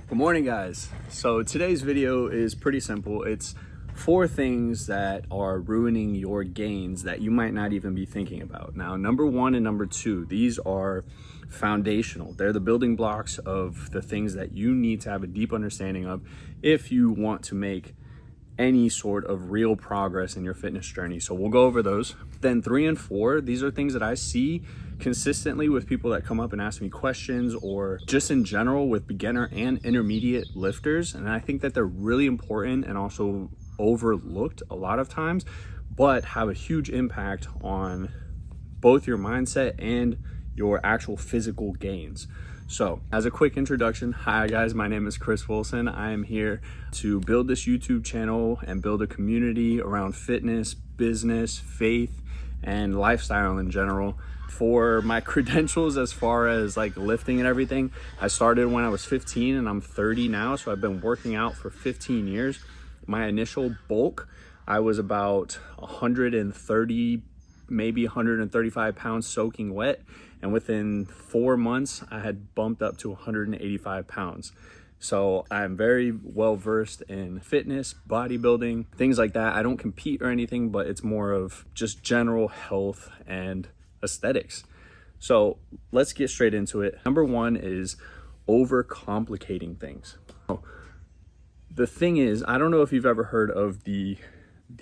Good morning, guys. So today's video is pretty simple. It's 4 things that are ruining your gains that you might not even be thinking about. Now, number 1 and number 2, these are foundational. They're the building blocks of the things that you need to have a deep understanding of if you want to make any sort of real progress in your fitness journey. So we'll go over those. Then 3 and 4, these are things that I see consistently with people that come up and ask me questions, or just in general with beginner and intermediate lifters. And I think that they're really important and also overlooked a lot of times, but have a huge impact on both your mindset and your actual physical gains. So as a quick introduction, hi guys, my name is Chris Wilson. I am here to build this YouTube channel and build a community around fitness, business, faith, and lifestyle in general. For my credentials as far as like lifting and everything, I started when I was 15 and I'm 30 now, so I've been working out for 15 years. My initial bulk, I was about 130, maybe 135 pounds soaking wet, and within 4 months I had bumped up to 185 pounds. So I'm very well versed in fitness, bodybuilding, things like that. I don't compete or anything, but it's more of just general health and aesthetics. So let's get straight into it. Number 1 is overcomplicating things. The thing is, I don't know if you've ever heard of the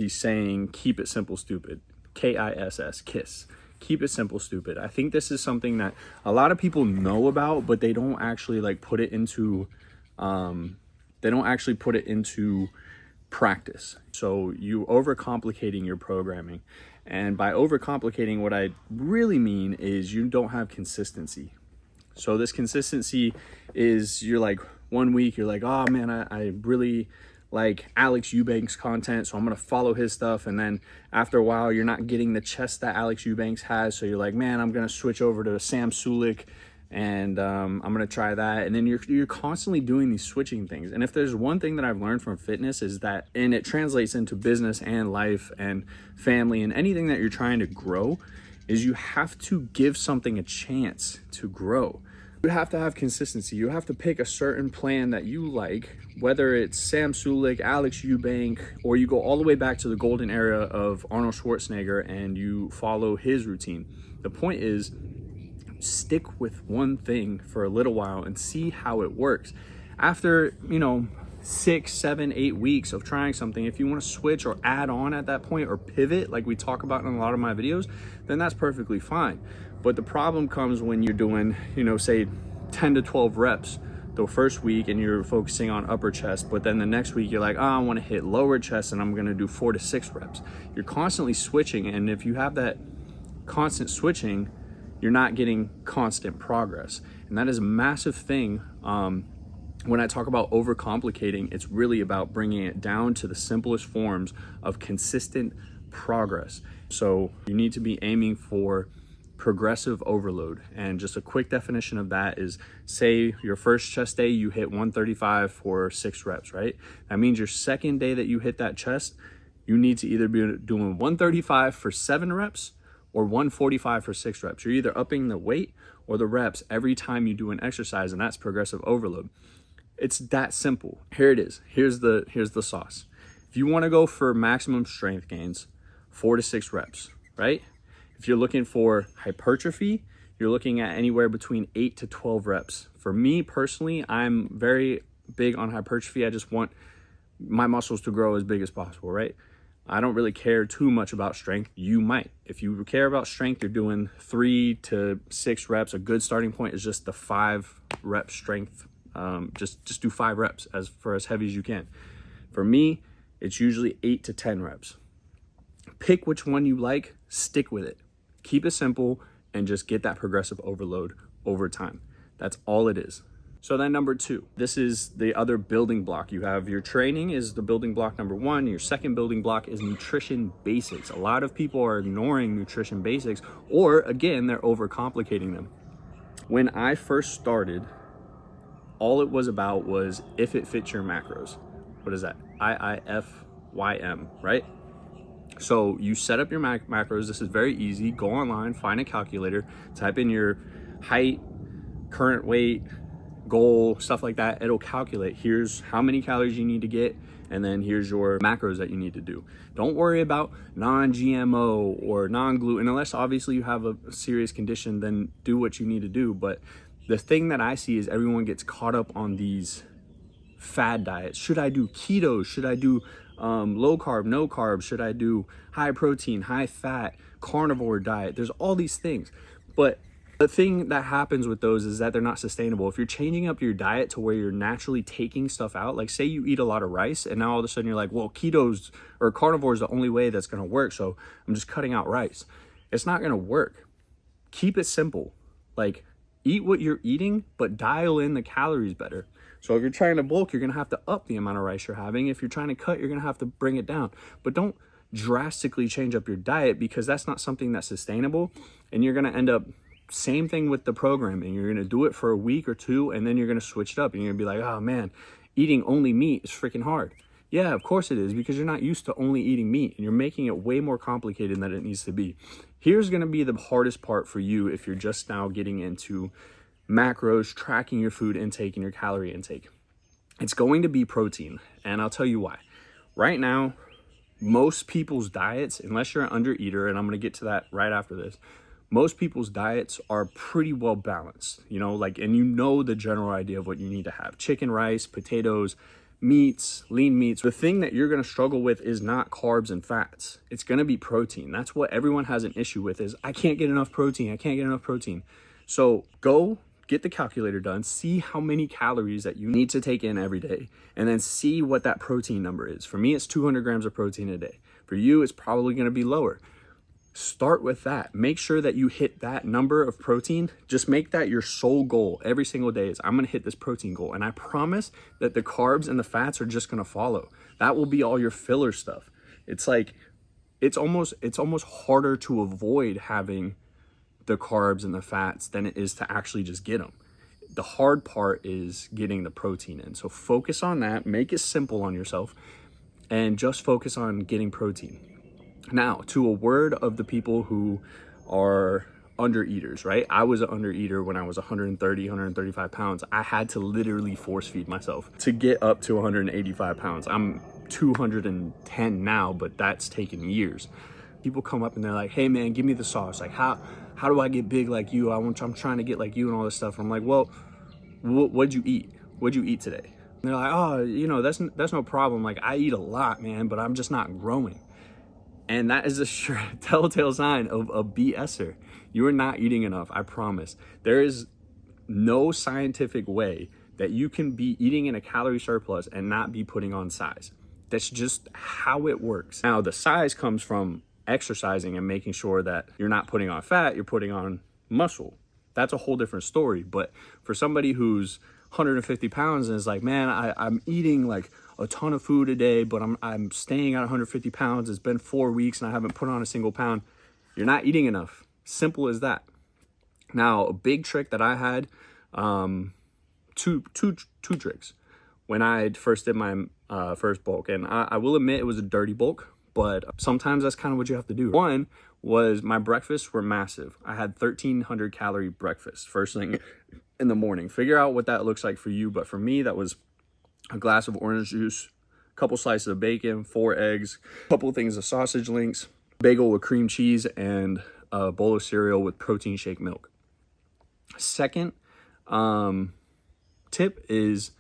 saying, keep it simple, stupid. KISS, KISS. Keep it simple, stupid. I think this is something that a lot of people know about, but they don't actually like put it into practice. So you overcomplicating your programming. And by overcomplicating, what I really mean is you don't have consistency. So this consistency is, you're like, 1 week you're like, oh man, I really like Alex Eubanks content, so I'm gonna follow his stuff. And then after a while you're not getting the chest that Alex Eubanks has, so you're like, man, I'm gonna switch over to Sam Sulek and I'm gonna try that. And then you're constantly doing these switching things. And if there's one thing that I've learned from fitness is that, and it translates into business and life and family and anything that you're trying to grow, is you have to give something a chance to grow. You have to have consistency. You have to pick a certain plan that you like, whether it's Sam Sulek, Alex Eubank, or you go all the way back to the golden era of Arnold Schwarzenegger and you follow his routine. The point is, stick with one thing for a little while and see how it works. After 6, 7, 8 weeks of trying something, if you want to switch or add on at that point or pivot like we talk about in a lot of my videos, then that's perfectly fine. But the problem comes when you're doing say 10 to 12 reps the first week and you're focusing on upper chest, but then the next week you're like, oh, I want to hit lower chest and I'm going to do 4 to 6 reps. You're constantly switching, and if you have that constant switching, you're not getting constant progress. And that is a massive thing. When I talk about overcomplicating, it's really about bringing it down to the simplest forms of consistent progress. So you need to be aiming for progressive overload. And just a quick definition of that is, say your first chest day you hit 135 for 6 reps, right? That means your second day that you hit that chest, you need to either be doing 135 for 7 reps or 145 for 6 reps. You're either upping the weight or the reps every time you do an exercise, and that's progressive overload. It's that simple. Here it is. Here's the sauce. If you want to go for maximum strength gains, 4 to 6 reps, right? If you're looking for hypertrophy, you're looking at anywhere between 8 to 12 reps. For me personally, I'm very big on hypertrophy. I just want my muscles to grow as big as possible, right? I don't really care too much about strength. You might. If you care about strength, you're doing 3 to 6 reps. A good starting point is just the 5 rep strength. Just do 5 reps as heavy as you can. For me, it's usually 8 to 10 reps. Pick which one you like, stick with it. Keep it simple and just get that progressive overload over time. That's all it is. So then number 2, this is the other building block. You have your training is the building block number 1. Your second building block is nutrition basics. A lot of people are ignoring nutrition basics, or again, they're overcomplicating them. When I first started, all it was about was if it fits your macros. What is that? IIFYM, right? So you set up your macros. This is very easy. Go online, find a calculator, type in your height, current weight, goal, stuff like that, it'll calculate, here's how many calories you need to get, and then here's your macros that you need to do. Don't worry about non-GMO or non-gluten, unless obviously you have a serious condition, then do what you need to do. But the thing that I see is everyone gets caught up on these fad diets. Should I do keto? Should I do low carb, no carb? Should I do high protein, high fat, carnivore diet? There's all these things. But the thing that happens with those is that they're not sustainable. If you're changing up your diet to where you're naturally taking stuff out, like say you eat a lot of rice and now all of a sudden you're like, well, ketos or carnivore is the only way that's going to work, so I'm just cutting out rice. It's not going to work. Keep it simple. Like, eat what you're eating, but dial in the calories better. So if you're trying to bulk, you're going to have to up the amount of rice you're having. If you're trying to cut, you're going to have to bring it down. But don't drastically change up your diet, because that's not something that's sustainable. And you're going to end up, same thing with the programming. You're going to do it for a week or two, and then you're going to switch it up. And you're going to be like, oh man, eating only meat is freaking hard. Yeah, of course it is, because you're not used to only eating meat, and you're making it way more complicated than it needs to be. Here's going to be the hardest part for you if you're just now getting into macros, tracking your food intake and your calorie intake. It's going to be protein, and I'll tell you why. Right now, most people's diets, unless you're an under-eater, and I'm going to get to that right after this, most people's diets are pretty well balanced, you know, like, and you know the general idea of what you need to have: chicken, rice, potatoes, meats, lean meats. The thing that you're going to struggle with is not carbs and fats. It's going to be protein. That's what everyone has an issue with, is I can't get enough protein. I can't get enough protein. So go get the calculator done, see how many calories that you need to take in every day, and then see what that protein number is. For me, it's 200 grams of protein a day. For you, it's probably going to be lower. Start with that. Make sure that you hit that number of protein. Just make that your sole goal every single day, is I'm going to hit this protein goal. And I promise that the carbs and the fats are just going to follow. That will be all your filler stuff. It's like, it's almost harder to avoid having the carbs and the fats than it is to actually just get them. The hard part is getting the protein in. So focus on that, make it simple on yourself, and just focus on getting protein. Now, to a word of the people who are under-eaters, right? I was an under-eater when I was 130, 135 pounds. I had to literally force feed myself to get up to 185 pounds. I'm 210 now, but that's taken years. People come up and they're like, hey man, give me the sauce. Like, how do I get big like you? I'm trying to get like you and all this stuff. I'm like, well, what'd you eat? What'd you eat today? And they're like, oh, you know, that's no problem. Like, I eat a lot, man, but I'm just not growing. And that is a sure telltale sign of a BSer. You are not eating enough, I promise. There is no scientific way that you can be eating in a calorie surplus and not be putting on size. That's just how it works. Now, the size comes from exercising and making sure that you're not putting on fat, you're putting on muscle. That's a whole different story. But for somebody who's 150 pounds and is like, man, I'm eating like a ton of food a day, but I'm staying at 150 pounds. It's been 4 weeks and I haven't put on a single pound. You're not eating enough. Simple as that. Now, a big trick that I had, two tricks when I first did my first bulk. And I will admit it was a dirty bulk, but sometimes that's kind of what you have to do. One was my breakfasts were massive. I had 1,300 calorie breakfast first thing in the morning. Figure out what that looks like for you. But for me, that was a glass of orange juice, a couple slices of bacon, 4 eggs, a couple of things of sausage links, bagel with cream cheese, and a bowl of cereal with protein shake milk. Second tip is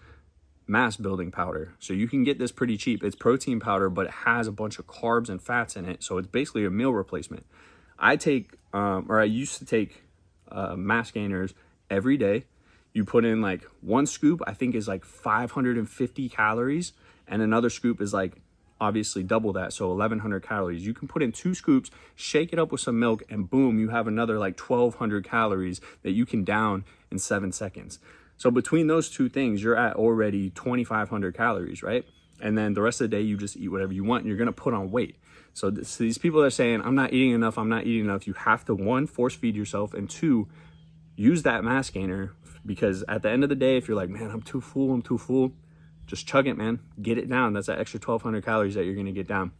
mass building powder. So you can get this pretty cheap. It's protein powder, but it has a bunch of carbs and fats in it. So it's basically a meal replacement. I used to take mass gainers every day. You put in like 1 scoop, I think is like 550 calories. And another scoop is like obviously double that, so 1,100 calories. You can put in 2 scoops, shake it up with some milk, and boom, you have another like 1,200 calories that you can down in 7 seconds. So between those two things, you're at already 2,500 calories, right? And then the rest of the day, you just eat whatever you want, and you're gonna put on weight. So these people are saying, I'm not eating enough, you have to, 1, force feed yourself, and 2, use that mass gainer, because at the end of the day, if you're like, man, I'm too full, just chug it, man. Get it down. That's that extra 1,200 calories that you're gonna get down.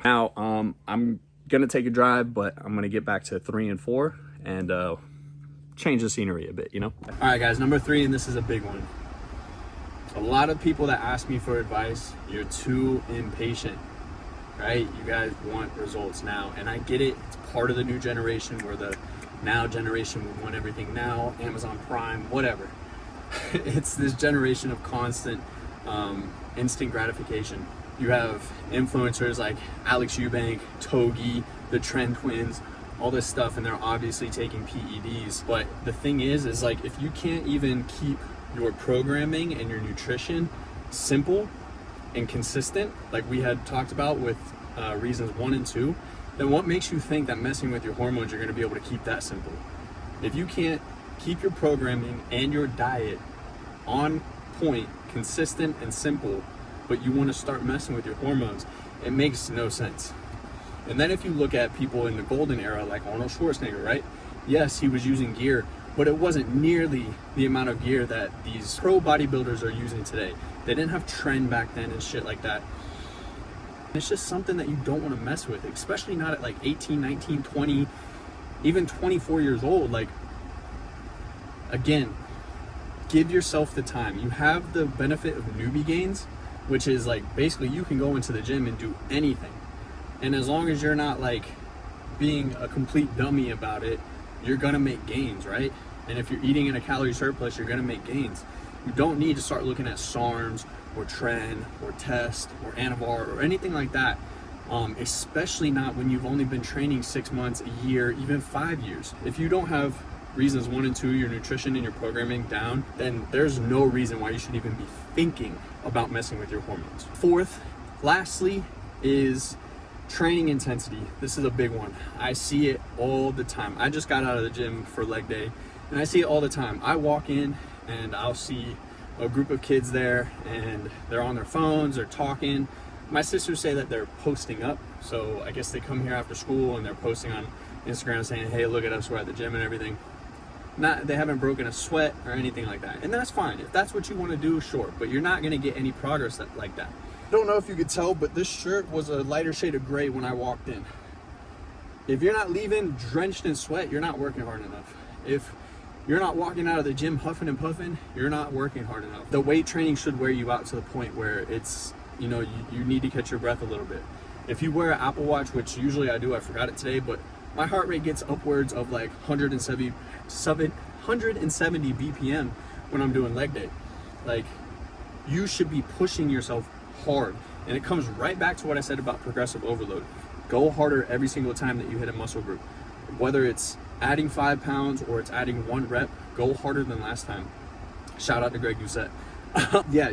Now, I'm gonna take a drive, but I'm gonna get back to 3 and 4 and change the scenery a bit, you know? All right, guys, number 3, and this is a big one. A lot of people that ask me for advice, you're too impatient, right? You guys want results now, and I get it. It's part of the new generation. We're the now generation. We want everything now, Amazon Prime, whatever. It's this generation of constant instant gratification. You have influencers like Alex Eubank, Togi, the Trend Twins, all this stuff, and they're obviously taking PEDs. But the thing is like, if you can't even keep your programming and your nutrition simple and consistent, like we had talked about with reasons 1 and 2, then what makes you think that messing with your hormones, you're going to be able to keep that simple? If you can't keep your programming and your diet on point, consistent and simple, but you want to start messing with your hormones, it makes no sense. And then if you look at people in the golden era, like Arnold Schwarzenegger, right? Yes, he was using gear, but it wasn't nearly the amount of gear that these pro bodybuilders are using today. They didn't have Trend back then and shit like that. It's just something that you don't want to mess with, especially not at like 18, 19, 20, even 24 years old. Like, again, give yourself the time. You have the benefit of newbie gains, which is like, basically you can go into the gym and do anything. And as long as you're not like being a complete dummy about it, you're gonna make gains, right? And if you're eating in a calorie surplus, you're gonna make gains. You don't need to start looking at SARMs or Trend or Test or Anavar or anything like that, especially not when you've only been training 6 months, a year, even 5 years. If you don't have reasons 1 and 2, your nutrition and your programming down, then there's no reason why you should even be thinking about messing with your hormones. 4th, lastly, is training intensity. This is a big one. I see it all the time. I just got out of the gym for leg day, and I see it all the time. I walk in and I'll see a group of kids there, and they're on their phones, they're talking. My sisters say that they're posting up, so I guess they come here after school and they're posting on Instagram saying, hey, look at us, we're at the gym and everything. They haven't broken a sweat or anything like that, and that's fine. If that's what you want to do, sure, but you're not going to get any progress like that. I don't know if you could tell, but this shirt was a lighter shade of gray when I walked in. If you're not leaving drenched in sweat, you're not working hard enough. If you're not walking out of the gym huffing and puffing, you're not working hard enough. The weight training should wear you out to the point where it's, you know, you need to catch your breath a little bit. If you wear an Apple Watch, which usually I do, I forgot it today, but my heart rate gets upwards of like 170 BPM when I'm doing leg day. Like, you should be pushing yourself hard. And it comes right back to what I said about progressive overload. Go harder every single time that you hit a muscle group. Whether it's adding 5 pounds or it's adding 1 rep, go harder than last time. Shout out to Greg Doucette. Yeah,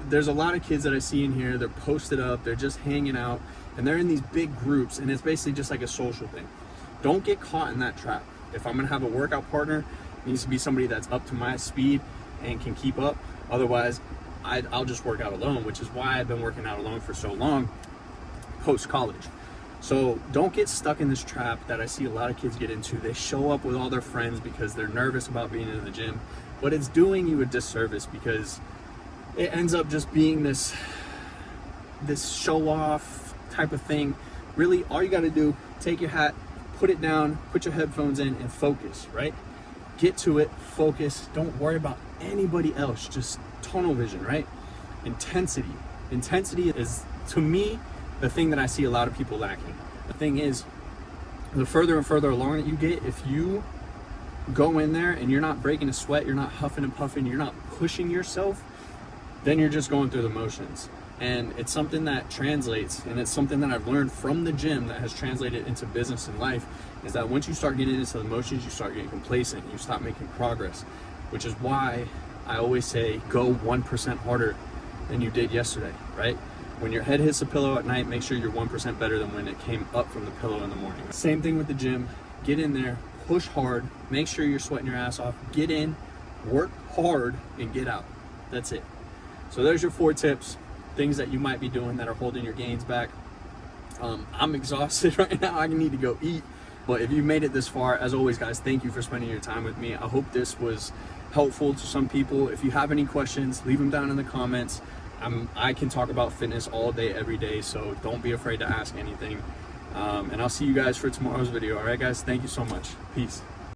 there's a lot of kids that I see in here, they're posted up, they're just hanging out, and they're in these big groups, and it's basically just like a social thing. Don't get caught in that trap. If I'm gonna have a workout partner, it needs to be somebody that's up to my speed and can keep up. Otherwise, I'll just work out alone, which is why I've been working out alone for so long post-college. So don't get stuck in this trap that I see a lot of kids get into. They show up with all their friends because they're nervous about being in the gym, but it's doing you a disservice because it ends up just being this show-off type of thing. Really, all you gotta do, take your hat, put it down, put your headphones in, and focus, right? Get to it, focus, don't worry about anybody else, just tunnel vision, right? Intensity. Intensity is, to me, the thing that I see a lot of people lacking. The thing is, the further and further along that you get, if you go in there and you're not breaking a sweat, you're not huffing and puffing, you're not pushing yourself, then you're just going through the motions. And it's something that translates, and it's something that I've learned from the gym that has translated into business and life, is that once you start getting into the motions, you start getting complacent, you stop making progress, which is why I always say go 1% harder than you did yesterday, right? When your head hits the pillow at night, make sure you're 1% better than when it came up from the pillow in the morning. Same thing with the gym. Get in there, push hard, make sure you're sweating your ass off, get in, work hard, and get out. That's it. So there's your 4 tips, things that you might be doing that are holding your gains back. I'm exhausted right now. I need to go eat. But if you made it this far, as always, guys, thank you for spending your time with me. I hope this was helpful to some people. If you have any questions, leave them down in the comments. I can talk about fitness all day, every day, so don't be afraid to ask anything. And I'll see you guys for tomorrow's video. All right, guys, thank you so much. Peace.